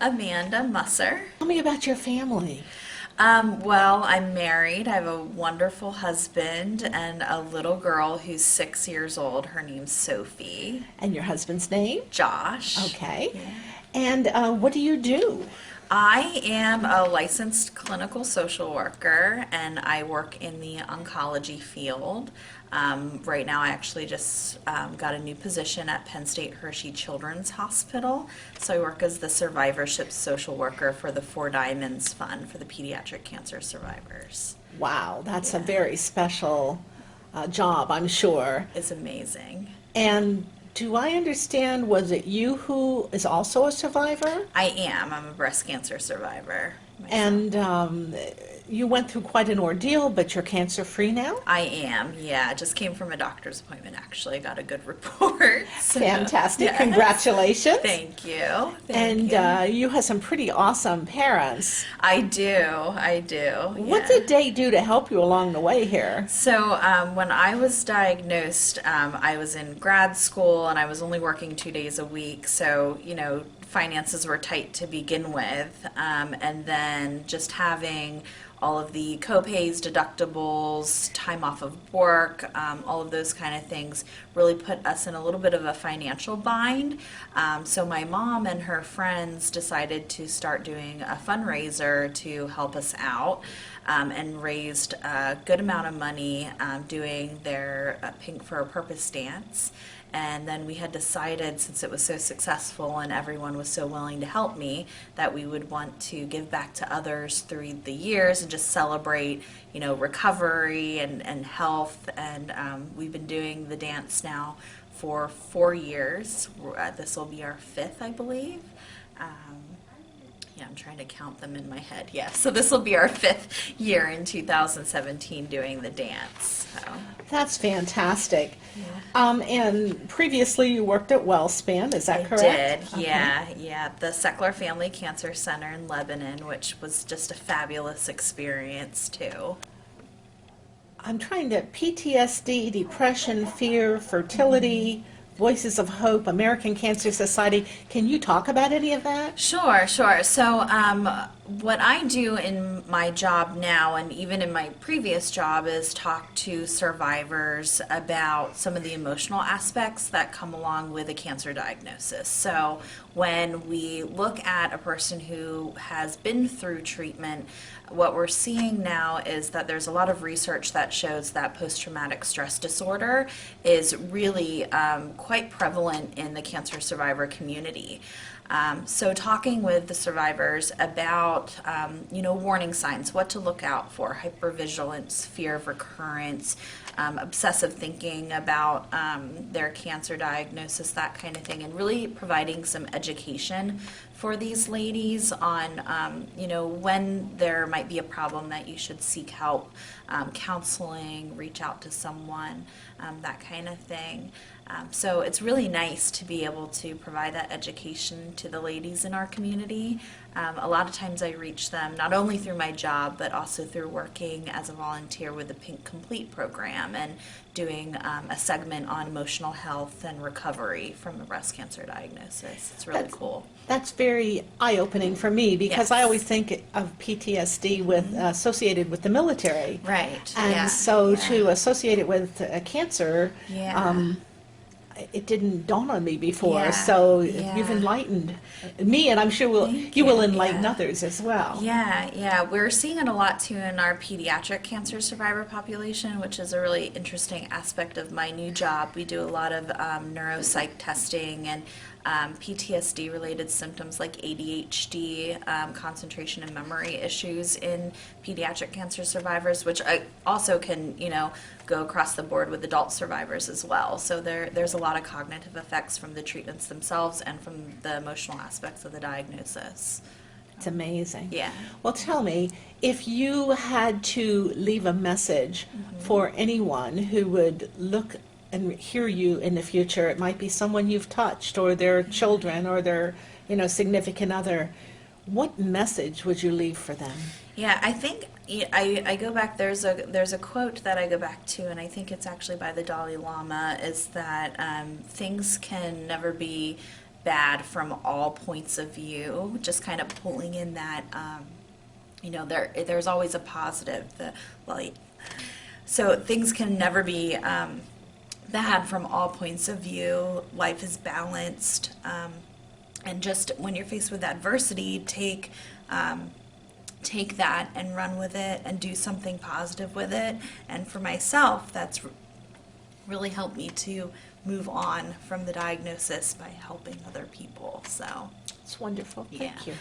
Amanda Musser. Tell me about your family. Well, I'm married. I have a wonderful husband and a little girl who's 6 years old. Her name's Sophie. And your husband's name? Josh. Okay. Yeah. And what do you do? I am a licensed clinical social worker and I work in the oncology field. Right now, I actually just got a new position at Penn State Hershey Children's Hospital. So I work as the survivorship social worker for the Four Diamonds Fund for the pediatric cancer survivors. Wow, that's a Yeah. very special job, I'm sure. It's amazing. And do I understand, was it you who is also a survivor? I am. I'm a breast cancer survivor myself. And you went through quite an ordeal, but you're cancer-free now? I am, yeah. I just came from a doctor's appointment, actually. I got a good report. So, Fantastic. yes. Congratulations. Thank you. And Thank you. you have some pretty awesome parents. I do. What Yeah. did they do to help you along the way here? So when I was diagnosed, I was in grad school and I was only working 2 days a week. So, finances were tight to begin with. And then just having all of the co-pays, deductibles, time off of work, all of those kind of things really put us in a little bit of a financial bind. So my mom and her friends decided to start doing a fundraiser to help us out, and raised a good amount of money doing their Pink for a Purpose dance. And then we had decided, since it was so successful and everyone was so willing to help me, that we would want to give back to others through the years and just celebrate, recovery and health. And we've been doing the dance now for 4 years. This will be our fifth, I believe. Yeah, I'm trying to count them in my head. Yeah, so this will be our fifth year in 2017 doing the dance. So. That's fantastic. Yeah. And previously you worked at Wellspan, is that I correct? did, yeah. The Seckler Family Cancer Center in Lebanon, which was just a fabulous experience too. I'm trying to, PTSD, depression, fear, fertility, Voices of Hope, American Cancer Society. Can you talk about any of that? Sure. So what I do in my job now and even in my previous job is talk to survivors about some of the emotional aspects that come along with a cancer diagnosis. So when we look at a person who has been through treatment, what we're seeing now is that there's a lot of research that shows that post-traumatic stress disorder is really quite prevalent in the cancer survivor community. So talking with the survivors about, warning signs, what to look out for, hypervigilance, fear of recurrence, obsessive thinking about their cancer diagnosis, that kind of thing, and really providing some education for these ladies on, when there might be a problem that you should seek help, counseling, reach out to someone, that kind of thing. So it's really nice to be able to provide that education to the ladies in our community. A lot of times I reach them not only through my job, but also through working as a volunteer with the Pink Complete program and doing a segment on emotional health and recovery from a breast cancer diagnosis. It's really cool. That's very eye-opening for me because Yes. I always think of PTSD with associated with the military. Right. And yeah. so yeah. to associate it with cancer, Yeah. it didn't dawn on me before. Yeah, So yeah. you've enlightened me, and I'm sure Thank you will you, enlighten yeah. others as well. Yeah. We're seeing it a lot too in our pediatric cancer survivor population, which is a really interesting aspect of my new job. We do a lot of neuropsych testing and PTSD related symptoms like ADHD, concentration and memory issues in pediatric cancer survivors, which I also can, go across the board with adult survivors as well. So there's a lot of cognitive effects from the treatments themselves and from the emotional aspects of the diagnosis. It's amazing. Yeah. Well, tell me, if you had to leave a message for anyone who would look and hear you in the future, it might be someone you've touched or their children or their, significant other, what message would you leave for them? Yeah, I think I go back. There's a quote that I go back to, and I think it's actually by the Dalai Lama. Is that things can never be bad from all points of view, just kind of pulling in that, there's always a positive, the light. So things can never be bad from all points of view. Life is balanced. And just when you're faced with adversity, take that and run with it and do something positive with it. And for myself, that's really helped me to move on from the diagnosis by helping other people. So It's wonderful. Thank Yeah. you.